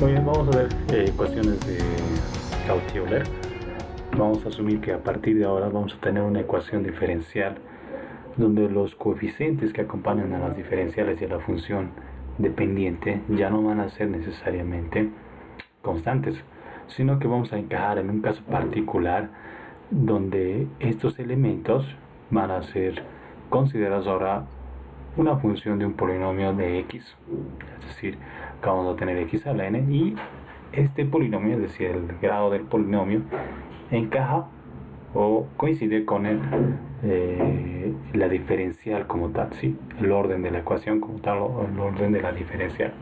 Muy bien, vamos a ver ecuaciones de Cauchy-Euler. Vamos a asumir que a partir de ahora vamos a tener una ecuación diferencial donde los coeficientes que acompañan a las diferenciales y a la función dependiente ya no van a ser necesariamente constantes, sino que vamos a encajar en un caso particular donde estos elementos van a ser considerados ahora una función de un polinomio de x, es decir, acá vamos a tener x a la n y este polinomio, es decir, el grado del polinomio, encaja o coincide con la diferencial como tal, ¿sí? El orden de la ecuación como tal o el orden de la diferencial.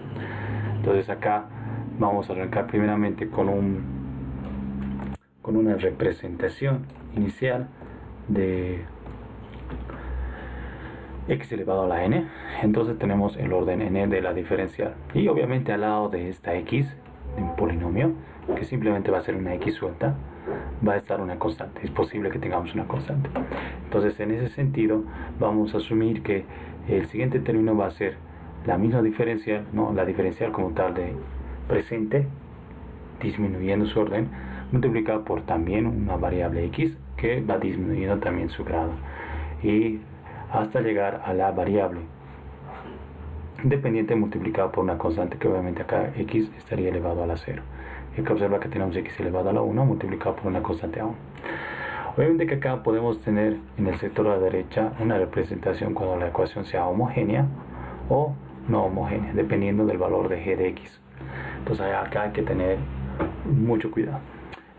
Entonces acá vamos a arrancar primeramente con una representación inicial de x elevado a la n. Entonces tenemos el orden n de la diferencial y obviamente al lado de esta x de un polinomio, que simplemente va a ser una x suelta, va a estar una constante. Es posible que tengamos una constante. Entonces en ese sentido vamos a asumir que el siguiente término va a ser la misma diferencial, ¿no? La diferencial como tal de presente, disminuyendo su orden, multiplicada por también una variable x que va disminuyendo también su grado, y hasta llegar a la variable dependiente multiplicada por una constante, que obviamente acá x estaría elevado a la 0. Hay que observar que tenemos x elevado a la 1 multiplicado por una constante a 1. Obviamente que acá podemos tener en el sector a la derecha una representación cuando la ecuación sea homogénea o no homogénea, dependiendo del valor de g de x. Entonces acá hay que tener mucho cuidado.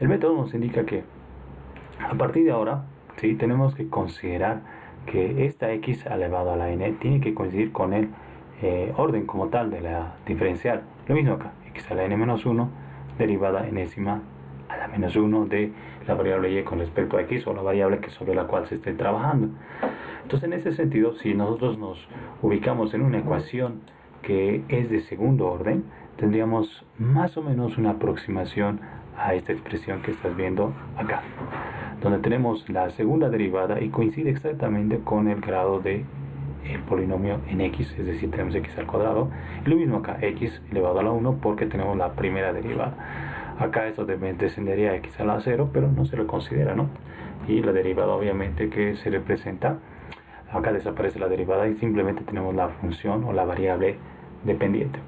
El método nos indica que a partir de ahora, ¿sí?, tenemos que considerar que esta x elevado a la n tiene que coincidir con el orden como tal de la diferencial. Lo mismo acá, x a la n menos 1 derivada enésima a la menos 1 de la variable y con respecto a x, o la variable que sobre la cual se esté trabajando. Entonces en ese sentido, si nosotros nos ubicamos en una ecuación que es de segundo orden, tendríamos más o menos una aproximación a esta expresión que estás viendo acá, donde tenemos la segunda derivada y coincide exactamente con el grado de el polinomio en x, es decir, tenemos x al cuadrado, y lo mismo acá, x elevado a la 1, porque tenemos la primera derivada. Acá esto descendería a x a la 0, pero no se lo considera, ¿no? Y la derivada obviamente que se representa, acá desaparece la derivada y simplemente tenemos la función o la variable dependiente.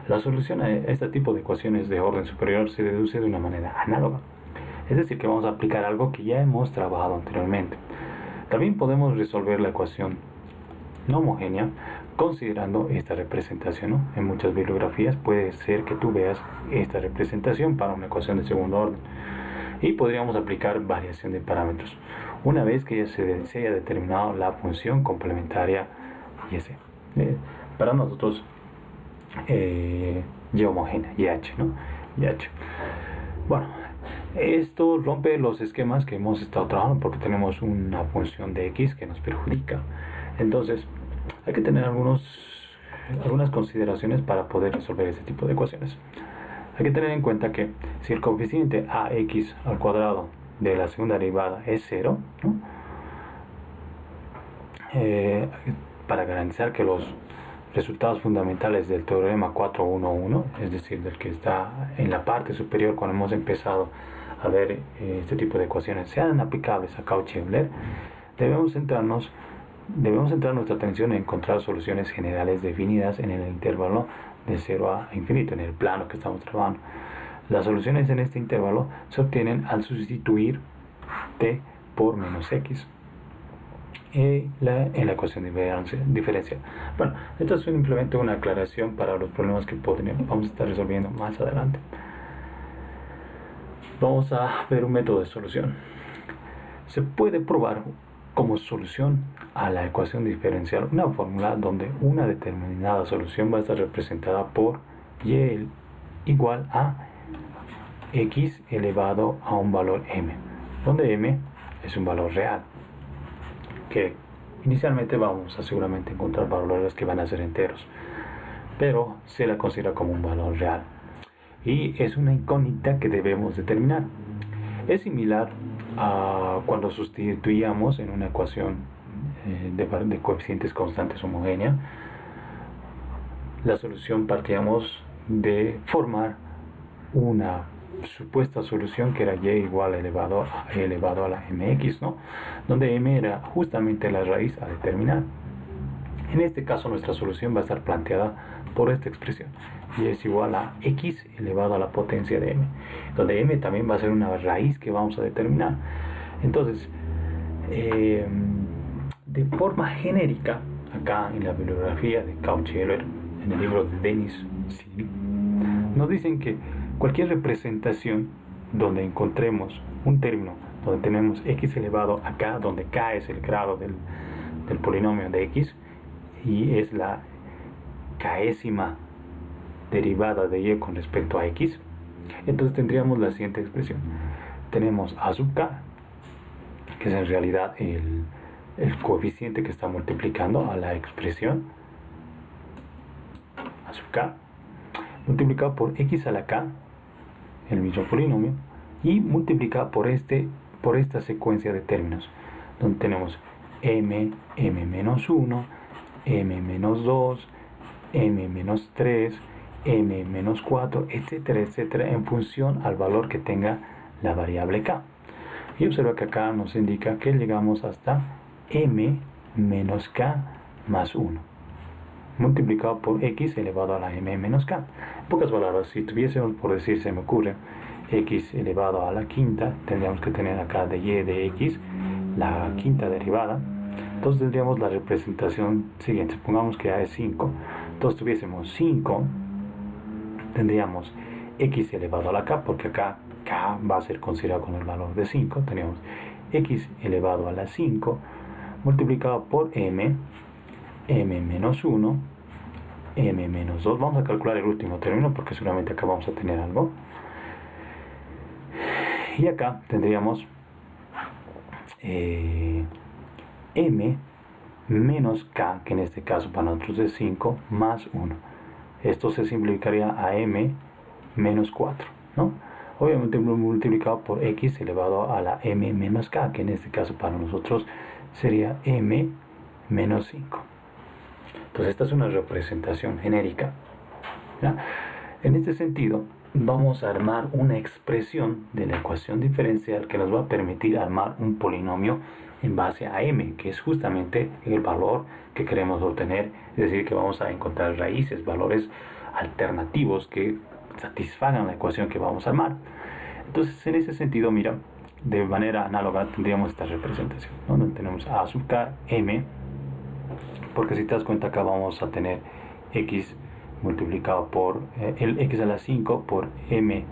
La solución a este tipo de ecuaciones de orden superior se deduce de una manera análoga, es decir, que vamos a aplicar algo que ya hemos trabajado anteriormente. También podemos resolver la ecuación no homogénea considerando esta representación, ¿no? En muchas bibliografías puede ser que tú veas esta representación para una ecuación de segundo orden, y podríamos aplicar variación de parámetros una vez que ya se haya determinado la función complementaria y ese para nosotros y homogénea, YH, ¿no? YH. Bueno, esto rompe los esquemas que hemos estado trabajando porque tenemos una función de x que nos perjudica. Entonces hay que tener algunas consideraciones para poder resolver este tipo de ecuaciones. Hay que tener en cuenta que si el coeficiente ax al cuadrado de la segunda derivada es 0, ¿no?, para garantizar que los resultados fundamentales del teorema 411, es decir, del que está en la parte superior cuando hemos empezado a ver este tipo de ecuaciones, sean aplicables a Cauchy-Euler, debemos centrar nuestra atención en encontrar soluciones generales definidas en el intervalo de 0 a infinito, en el plano que estamos trabajando. Las soluciones en este intervalo se obtienen al sustituir t por menos x en la ecuación diferencial. Bueno, esto es simplemente una aclaración para los problemas que vamos a estar resolviendo más adelante. Vamos a ver un método de solución. Se puede probar como solución a la ecuación diferencial una fórmula donde una determinada solución va a estar representada por y igual a x elevado a un valor m, donde m es un valor real, que inicialmente vamos a seguramente encontrar valores que van a ser enteros, pero se la considera como un valor real y es una incógnita que debemos determinar. Es similar a cuando sustituíamos en una ecuación de coeficientes constantes homogénea. La solución partíamos de formar una supuesta solución que era y igual elevado a la mx, ¿no? Donde m era justamente la raíz a determinar. En este caso nuestra solución va a estar planteada por esta expresión, y es igual a x elevado a la potencia de m, donde m también va a ser una raíz que vamos a determinar. Entonces, de forma genérica, acá en la bibliografía de Cauchy-Euler, en el libro de Denis Silly, nos dicen que cualquier representación donde encontremos un término donde tenemos x elevado a k, donde k es el grado del polinomio de x y es la késima derivada de y con respecto a x, entonces tendríamos la siguiente expresión. Tenemos a sub k, que es en realidad el coeficiente que está multiplicando a la expresión a sub k, multiplicado por x a la k, el mismo polinomio, y multiplicado por esta secuencia de términos, donde tenemos m menos 1, m menos 2, m menos 3, m menos 4, etcétera, etcétera, en función al valor que tenga la variable k. Y observa que acá nos indica que llegamos hasta m menos k más 1, multiplicado por x elevado a la m menos k. En pocas palabras, si tuviésemos, por decir, se me ocurre, x elevado a la quinta, tendríamos que tener acá de y de x la quinta derivada. Entonces tendríamos la representación siguiente. Supongamos que a es 5. Entonces tuviésemos 5, tendríamos x elevado a la k, porque acá k va a ser considerado con el valor de 5. Tenemos x elevado a la 5 multiplicado por m menos 1, m menos 2. Vamos a calcular el último término porque seguramente acá vamos a tener algo. Y acá tendríamos m menos k, que en este caso para nosotros es 5, más 1. Esto se simplificaría a m menos 4, ¿no? Obviamente multiplicado por x elevado a la m menos k, que en este caso para nosotros sería m menos 5. Entonces esta es una representación genérica, ¿ya? En este sentido vamos a armar una expresión de la ecuación diferencial que nos va a permitir armar un polinomio en base a m, que es justamente el valor que queremos obtener. Es decir, que vamos a encontrar raíces, valores alternativos que satisfagan la ecuación que vamos a armar. Entonces, en ese sentido, mira, de manera análoga tendríamos esta representación, ¿no? Donde tenemos a sub k m, porque si te das cuenta acá vamos a tener x multiplicado por el x a la 5 por m,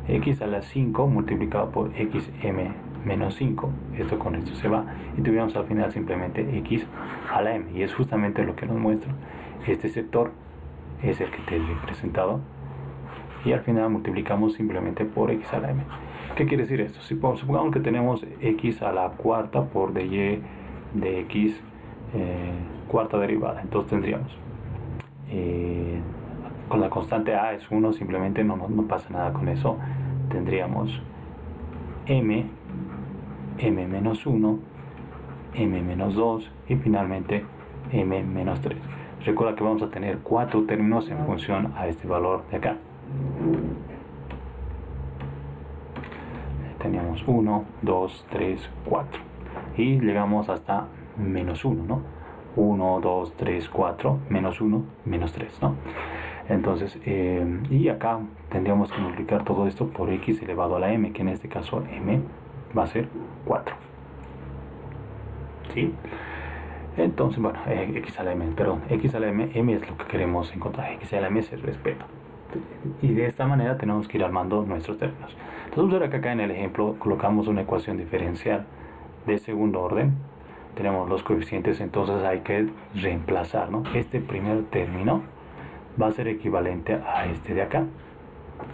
x a la 5 multiplicado por xm menos 5. Esto con esto se va y tuviéramos al final simplemente x a la m, y es justamente lo que nos muestra. Este sector es el que te he representado y al final multiplicamos simplemente por x a la m. ¿Qué quiere decir esto? Supongamos que tenemos x a la cuarta por dy de x cuarta derivada. Entonces tendríamos con la constante a es 1, simplemente no pasa nada con eso. Tendríamos m menos 1, m menos 2 y finalmente m menos 3. Recuerda que vamos a tener 4 términos en función a este valor de acá. Teníamos 1, 2, 3, 4 y llegamos hasta menos 1, ¿no? 1, 2, 3, 4, menos 1, menos 3, ¿no? Entonces, y acá tendríamos que multiplicar todo esto por x elevado a la m, que en este caso m va a ser 4. ¿Sí? Entonces, bueno, x a la m, perdón, x a la m, m es lo que queremos encontrar, x a la m es el respeto. Y de esta manera tenemos que ir armando nuestros términos. Entonces, ahora que acá en el ejemplo colocamos una ecuación diferencial de segundo orden, tenemos los coeficientes, entonces hay que reemplazar, ¿no? Este primer término va a ser equivalente a este de acá.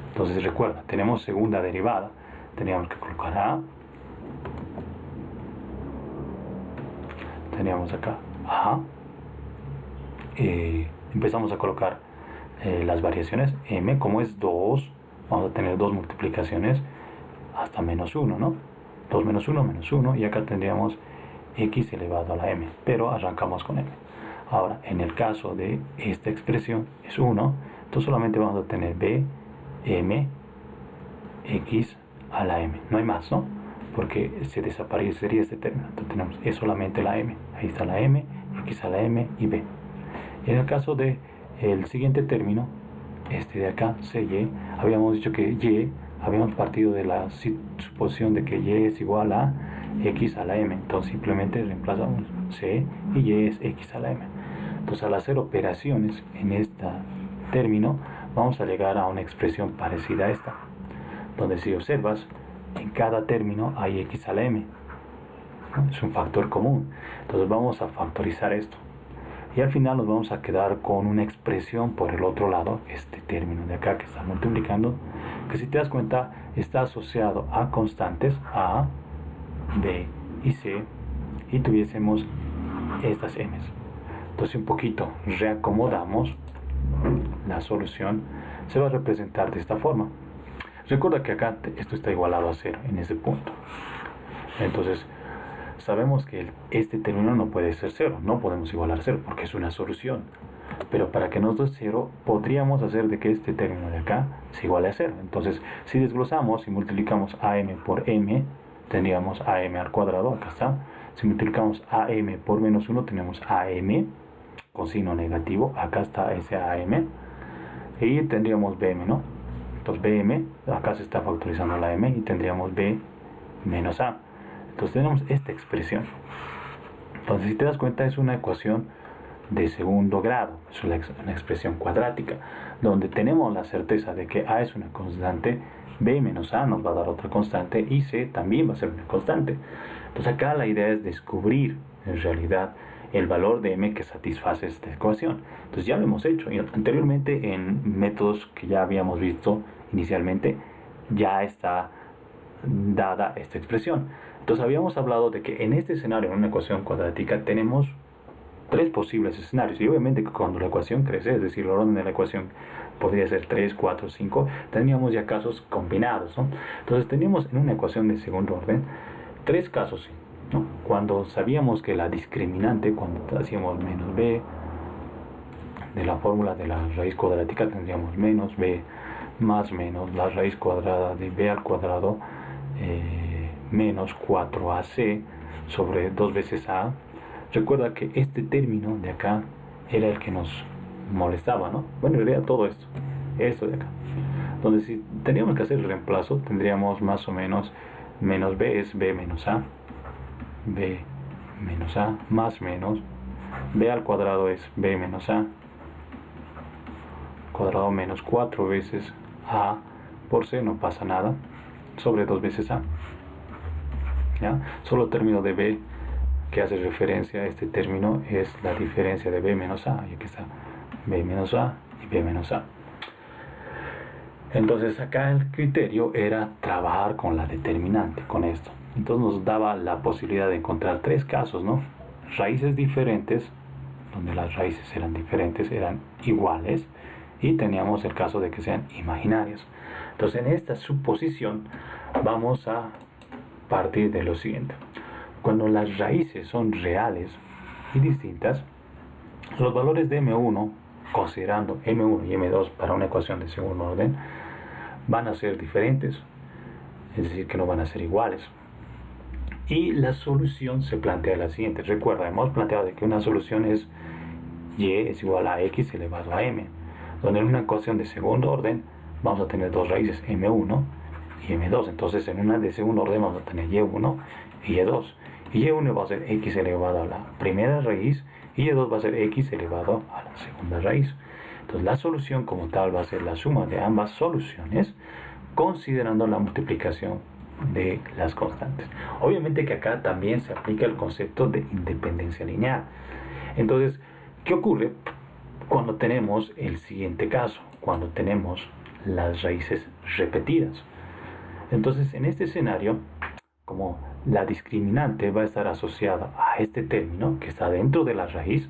Entonces recuerda, tenemos segunda derivada, teníamos que colocar a, teníamos acá a, empezamos a colocar las variaciones. M, como es 2, vamos a tener 2 multiplicaciones hasta menos 1, ¿no? 2 menos 1, menos 1, y acá tendríamos x elevado a la m, pero arrancamos con m. Ahora, en el caso de esta expresión es 1, Entonces solamente vamos a tener b, m, x a la m. No hay más, ¿no? Porque se desaparecería este término. Entonces tenemos es solamente la m. Ahí está la m, x a la m y b. En el caso de el siguiente término, este de acá, cy, habíamos dicho que y, habíamos partido de la suposición de que y es igual a x a la m. Entonces simplemente reemplazamos c y y es x a la m. Entonces al hacer operaciones en este término, vamos a llegar a una expresión parecida a esta, donde si observas, en cada término hay x a la m. Es un factor común. Entonces vamos a factorizar esto. Y al final nos vamos a quedar con una expresión por el otro lado, este término de acá que está multiplicando, que si te das cuenta está asociado a constantes A, B y C, y tuviésemos estas m's. Entonces un poquito reacomodamos, la solución se va a representar de esta forma. Recuerda que acá esto está igualado a 0 en ese punto. Entonces sabemos que este término no puede ser 0, no podemos igualar 0 porque es una solución. Pero para que nos dé 0, podríamos hacer de que este término de acá se iguale a 0. Entonces, si desglosamos y multiplicamos AM por M, tendríamos AM al cuadrado, acá está. Si multiplicamos AM por menos 1, tenemos AM con signo negativo, acá está ese AM. Y tendríamos BM, ¿no? Entonces BM, acá se está factorizando la M y tendríamos B menos A. Entonces tenemos esta expresión. Entonces si te das cuenta es una ecuación de segundo grado, es una expresión cuadrática, donde tenemos la certeza de que A es una constante, B menos A nos va a dar otra constante y C también va a ser una constante. Entonces acá la idea es descubrir en realidad el valor de M que satisface esta ecuación. Entonces ya lo hemos hecho anteriormente en métodos que ya habíamos visto inicialmente, ya está dada esta expresión. Entonces habíamos hablado de que en este escenario, en una ecuación cuadrática, tenemos tres posibles escenarios. Y obviamente cuando la ecuación crece, es decir, el orden de la ecuación podría ser 3, 4, 5, tendríamos ya casos combinados, ¿no? Entonces teníamos en una ecuación de segundo orden tres casos, ¿no? Cuando sabíamos que la discriminante, cuando hacíamos menos b, de la fórmula de la raíz cuadrática tendríamos menos b más menos la raíz cuadrada de b al cuadrado menos 4ac sobre 2 veces a. Recuerda que este término de acá era el que nos molestaba, ¿no? Bueno, en realidad todo esto de acá, donde si teníamos que hacer el reemplazo tendríamos más o menos menos b es b menos a más menos b al cuadrado es b menos a cuadrado menos 4 veces a por c, no pasa nada, sobre 2 veces a. ¿Ya? Solo el término de b que hace referencia a este término es la diferencia de b menos a, y aquí está b menos a y b menos a. Entonces acá el criterio era trabajar con la determinante, con esto. Entonces nos daba la posibilidad de encontrar tres casos, ¿no? Raíces diferentes, donde las raíces eran diferentes, eran iguales, y teníamos el caso de que sean imaginarios. Entonces en esta suposición vamos a partir de lo siguiente. Cuando las raíces son reales y distintas, los valores de M1, considerando M1 y M2 para una ecuación de segundo orden, van a ser diferentes, es decir, que no van a ser iguales. Y la solución se plantea la siguiente. Recuerda, hemos planteado de que una solución es y es igual a x elevado a m, donde en una ecuación de segundo orden vamos a tener dos raíces, m1 y m2. Entonces en una de segundo orden vamos a tener y1 y y2. Y y1 va a ser x elevado a la primera raíz y y2 va a ser x elevado a la segunda raíz. Entonces la solución como tal va a ser la suma de ambas soluciones considerando la multiplicación de las constantes. Obviamente que acá también se aplica el concepto de independencia lineal. Entonces, ¿qué ocurre cuando tenemos el siguiente caso? Cuando tenemos las raíces repetidas. Entonces, en este escenario, como la discriminante va a estar asociada a este término que está dentro de la raíz,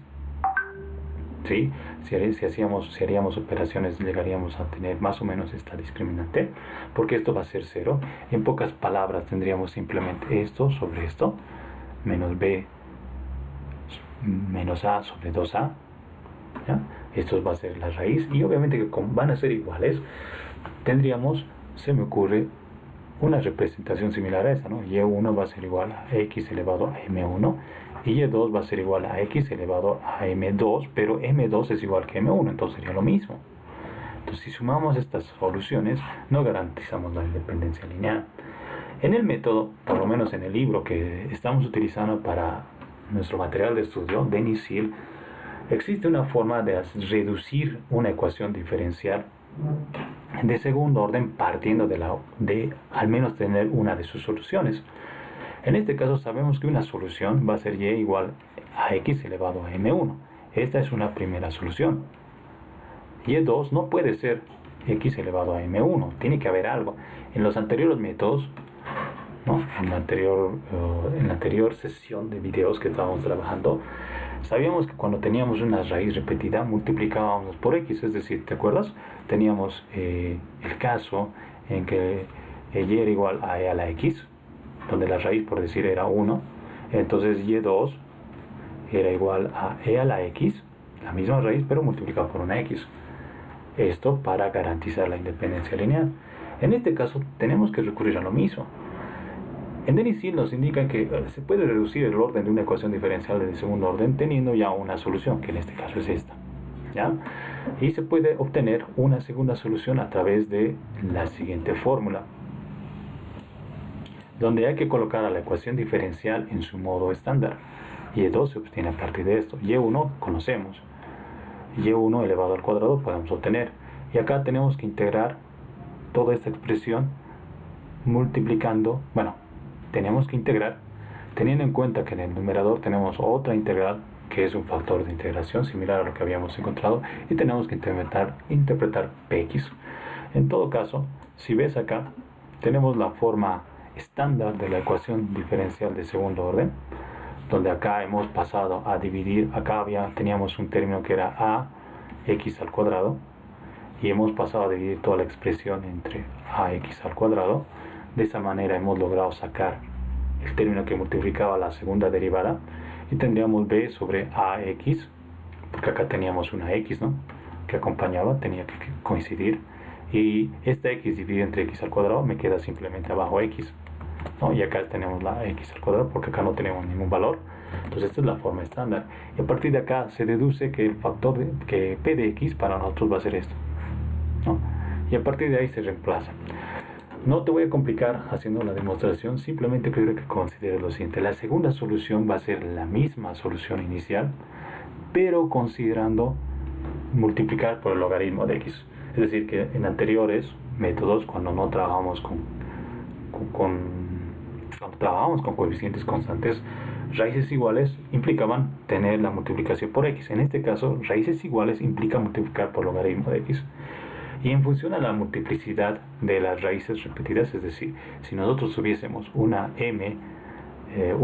¿sí? Si haríamos operaciones, llegaríamos a tener más o menos esta discriminante, porque esto va a ser 0. En pocas palabras tendríamos simplemente esto sobre esto, menos b menos a sobre 2a, ¿ya? Esto va a ser la raíz, y obviamente que como van a ser iguales, tendríamos, se me ocurre, una representación similar a esta, ¿no? Y1 va a ser igual a x elevado a m1, y y2 va a ser igual a x elevado a m2, pero m2 es igual que m1, entonces sería lo mismo. Entonces, si sumamos estas soluciones, no garantizamos la independencia lineal. En el método, por lo menos en el libro que estamos utilizando para nuestro material de estudio, Denis Hill, existe una forma de reducir una ecuación diferencial de segundo orden partiendo de al menos tener una de sus soluciones. En este caso sabemos que una solución va a ser y igual a x elevado a m1. Esta es una primera solución. Y2 no puede ser x elevado a m1, tiene que haber algo. En los anteriores métodos, ¿no? en la anterior sesión de videos que estábamos trabajando, sabíamos que cuando teníamos una raíz repetida multiplicábamos por x, es decir, ¿te acuerdas? Teníamos el caso en que y era igual a e a la x, donde la raíz, por decir, era 1, entonces y2 era igual a e a la x, la misma raíz, pero multiplicado por una x. Esto para garantizar la independencia lineal. En este caso tenemos que recurrir a lo mismo. En Denis Hill nos indica que se puede reducir el orden de una ecuación diferencial de segundo orden teniendo ya una solución, que en este caso es esta, ¿ya? Y se puede obtener una segunda solución a través de la siguiente fórmula, donde hay que colocar a la ecuación diferencial en su modo estándar. Y2 se obtiene a partir de esto. Y1 conocemos. Y1 elevado al cuadrado podemos obtener. Y acá tenemos que integrar toda esta expresión multiplicando, tenemos que integrar teniendo en cuenta que en el numerador tenemos otra integral que es un factor de integración similar a lo que habíamos encontrado, y tenemos que interpretar px. En todo caso, si ves acá, tenemos la forma estándar de la ecuación diferencial de segundo orden, donde acá hemos pasado a dividir, acá teníamos un término que era ax al cuadrado, y hemos pasado a dividir toda la expresión entre ax al cuadrado. De esa manera hemos logrado sacar el término que multiplicaba la segunda derivada, y tendríamos b sobre ax, porque acá teníamos una x, ¿no?, que acompañaba, tenía que coincidir, y esta x dividido entre x al cuadrado me queda simplemente abajo x, ¿no? Y acá tenemos la x al cuadrado porque acá no tenemos ningún valor. Entonces esta es la forma estándar, y a partir de acá se deduce que el factor que p de x para nosotros va a ser esto, ¿no? Y a partir de ahí se reemplaza. No te voy a complicar haciendo la demostración, simplemente quiero que consideres lo siguiente. La segunda solución va a ser la misma solución inicial, pero considerando multiplicar por el logaritmo de x. Es decir, que en anteriores métodos, cuando no trabajamos cuando trabajamos con coeficientes constantes, raíces iguales implicaban tener la multiplicación por x. En este caso, raíces iguales implica multiplicar por logaritmo de x. Y en función a la multiplicidad de las raíces repetidas, es decir, si nosotros tuviésemos una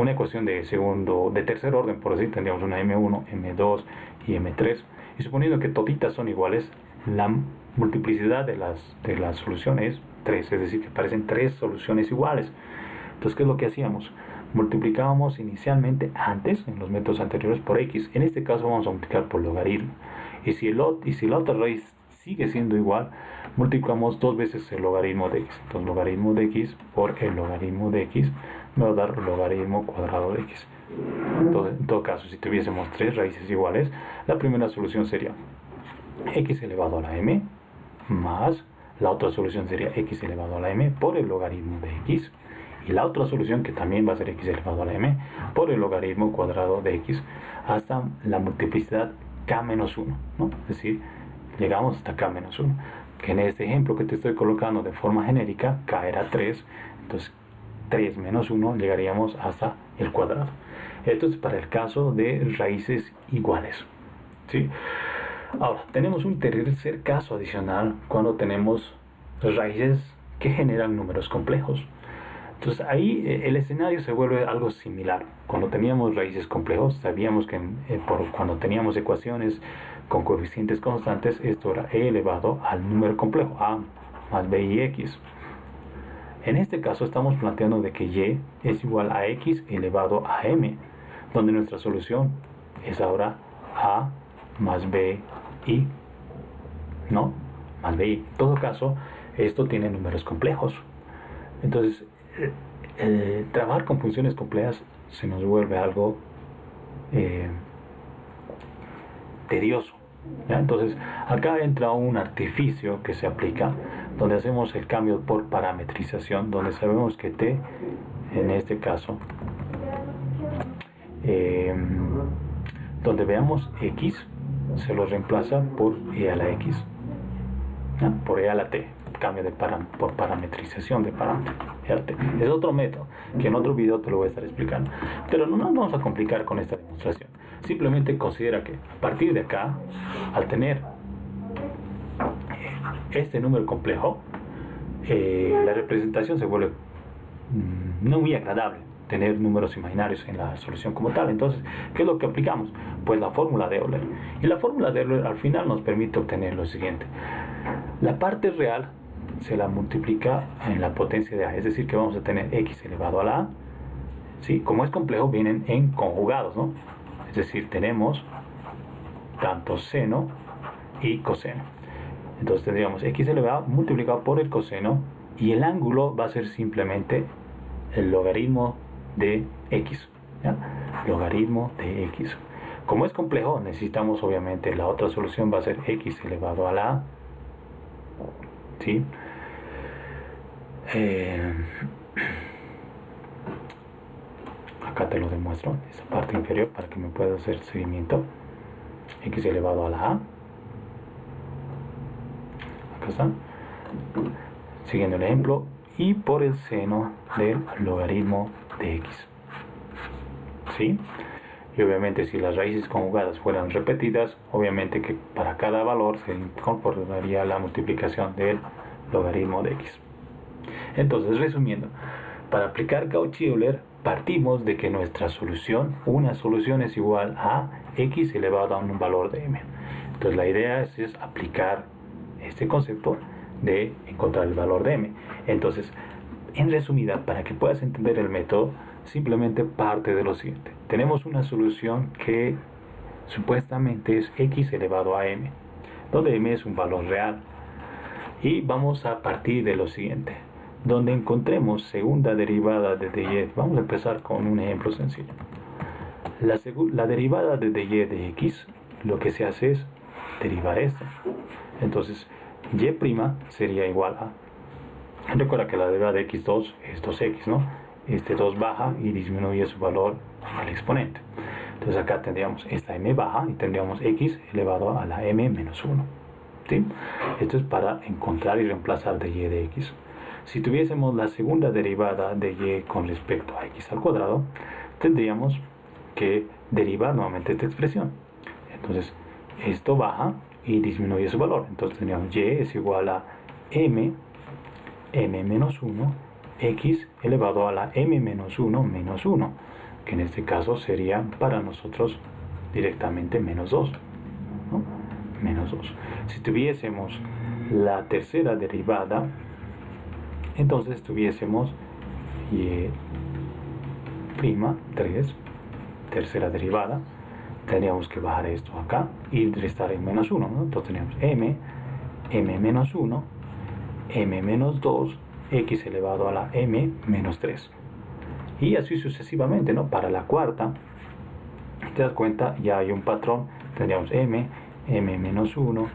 ecuación de tercer orden, por decir, tendríamos una m1, m2 y m3, y suponiendo que toditas son iguales, la multiplicidad de las soluciones es 3, es decir, que parecen 3 soluciones iguales. Entonces, ¿qué es lo que hacíamos? Multiplicábamos inicialmente antes, en los métodos anteriores, por x. En este caso vamos a multiplicar por logaritmo. Y si la otra raíz sigue siendo igual, multiplicamos 2 veces el logaritmo de x. Entonces, logaritmo de x por el logaritmo de x me va a dar logaritmo cuadrado de x. Entonces, en todo caso, si tuviésemos 3 raíces iguales, la primera solución sería x elevado a la m más la otra solución sería x elevado a la m por el logaritmo de x, y la otra solución que también va a ser x elevado a la m por el logaritmo cuadrado de x hasta la multiplicidad k-1, ¿no? Es decir, llegamos hasta k-1, que en este ejemplo que te estoy colocando de forma genérica, k era 3, entonces 3 menos 1 llegaríamos hasta el cuadrado. Esto es para el caso de raíces iguales, ¿sí? Ahora, tenemos un tercer caso adicional cuando tenemos raíces que generan números complejos. Entonces ahí el escenario se vuelve algo similar. Cuando teníamos raíces complejos, sabíamos que cuando teníamos ecuaciones con coeficientes constantes, esto era e elevado al número complejo, a más b y x. En este caso estamos planteando de que y es igual a x elevado a m, donde nuestra solución es ahora a más b y, ¿no? Más b. En todo caso, esto tiene números complejos. Entonces, trabajar con funciones complejas se nos vuelve algo tedioso, ¿ya? Entonces, acá entra un artificio que se aplica, donde hacemos el cambio por parametrización, donde sabemos que t, en este caso, donde veamos x, se lo reemplaza por e a la x, ¿ya? Por e a la t, cambio por parametrización de parámetros. Es otro método que en otro video te lo voy a estar explicando, pero no nos vamos a complicar con esta demostración. Simplemente considera que a partir de acá, al tener este número complejo, la representación se vuelve no muy agradable, tener números imaginarios en la solución como tal. Entonces, ¿qué es lo que aplicamos? Pues la fórmula de Euler. Y la fórmula de Euler al final nos permite obtener lo siguiente: la parte real se la multiplica en la potencia de a, es decir, que vamos a tener x elevado a la a. ¿Sí? Como es complejo, vienen en conjugados, ¿no? Es decir, tenemos tanto seno y coseno. Entonces tendríamos x elevado multiplicado por el coseno, y el ángulo va a ser simplemente el logaritmo de x, ¿ya? Logaritmo de x. Como es complejo, necesitamos obviamente la otra solución, va a ser x elevado a la a. ¿Sí? Acá te lo demuestro, esa parte inferior, para que me puedas hacer seguimiento. X elevado a la a. Acá está. Siguiendo el ejemplo, y por el seno del logaritmo de x. ¿Sí? Y obviamente, si las raíces conjugadas fueran repetidas, obviamente que para cada valor se incorporaría la multiplicación del logaritmo de x. Entonces, resumiendo, para aplicar Cauchy-Euler partimos de que nuestra solución, una solución es igual a x elevado a un valor de m. Entonces la idea es aplicar este concepto de encontrar el valor de m. Entonces, en resumida, para que puedas entender el método, simplemente parte de lo siguiente: tenemos una solución que supuestamente es x elevado a m, donde m es un valor real, y vamos a partir de lo siguiente: donde encontremos segunda derivada de dy. Vamos a empezar con un ejemplo sencillo. La derivada de dy de x, lo que se hace es derivar esto. Entonces, y' sería igual a, recuerda que la derivada de x2 es 2x, ¿no? Este 2 baja y disminuye su valor al exponente. Entonces acá tendríamos esta m baja y tendríamos x elevado a la m menos 1. ¿Sí? Esto es para encontrar y reemplazar dy de x. Si tuviésemos la segunda derivada de y con respecto a x al cuadrado, tendríamos que derivar nuevamente esta expresión. Entonces, esto baja y disminuye su valor. Entonces tendríamos y es igual a m menos 1, x elevado a la m menos 1 menos 1, que en este caso sería para nosotros directamente menos 2, ¿no? Menos 2. Si tuviésemos la tercera derivada, entonces tuviésemos y' 3, tercera derivada, tendríamos que bajar esto acá y restar en menos 1, ¿no? Entonces tenemos m menos 1, m menos 2, x elevado a la m menos 3. Y así sucesivamente, ¿no? Para la cuarta, te das cuenta, ya hay un patrón. Tendríamos m menos 1,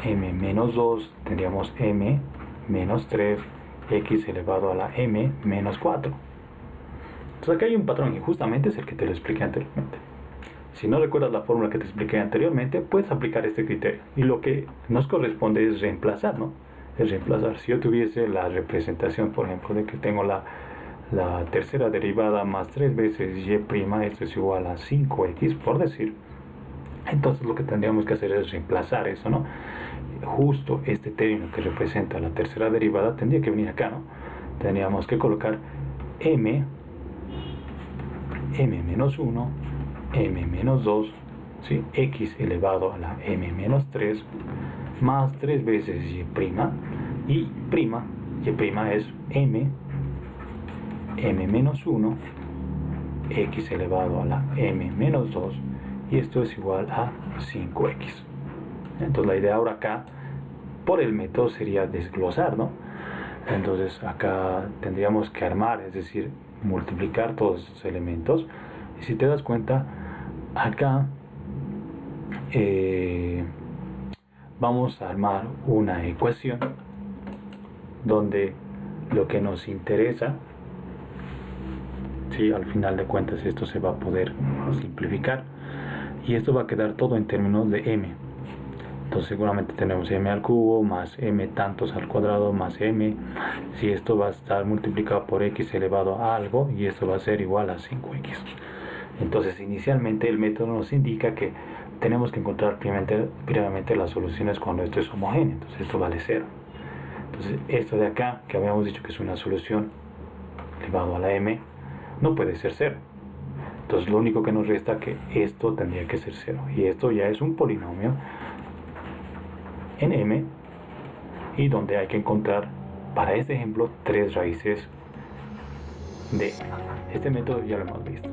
m menos 2, tendríamos m menos 3, x elevado a la m menos 4. Entonces acá hay un patrón y justamente es el que te lo expliqué anteriormente. Si no recuerdas la fórmula que te expliqué anteriormente, puedes aplicar este criterio. Y lo que nos corresponde es reemplazar, ¿no? Es reemplazar. Si yo tuviese la representación, por ejemplo, de que tengo la tercera derivada más 3 veces y', esto es igual a 5x, por decir. Entonces lo que tendríamos que hacer es reemplazar eso, ¿no? Justo este término que representa la tercera derivada tendría que venir acá, ¿no? Tendríamos que colocar m menos 1, m menos 2, ¿sí? X elevado a la m menos 3 más 3 veces y', y' es m menos 1, x elevado a la m menos 2, y esto es igual a 5x. Entonces la idea ahora acá, por el método, sería desglosar, ¿no? Entonces acá tendríamos que armar, es decir, multiplicar todos estos elementos. Y si te das cuenta, acá vamos a armar una ecuación donde lo que nos interesa, ¿sí? Al final de cuentas esto se va a poder simplificar y esto va a quedar todo en términos de m. Entonces seguramente tenemos m al cubo más m tantos al cuadrado más m, si esto va a estar multiplicado por x elevado a algo, y esto va a ser igual a 5x. Entonces inicialmente el método nos indica que tenemos que encontrar previamente las soluciones cuando esto es homogéneo. Entonces esto vale 0. Entonces esto de acá, que habíamos dicho que es una solución elevado a la m, no puede ser 0. Entonces lo único que nos resta es que esto tendría que ser 0. Y esto ya es un polinomio en m, y donde hay que encontrar, para este ejemplo, 3 raíces de este método ya lo hemos visto.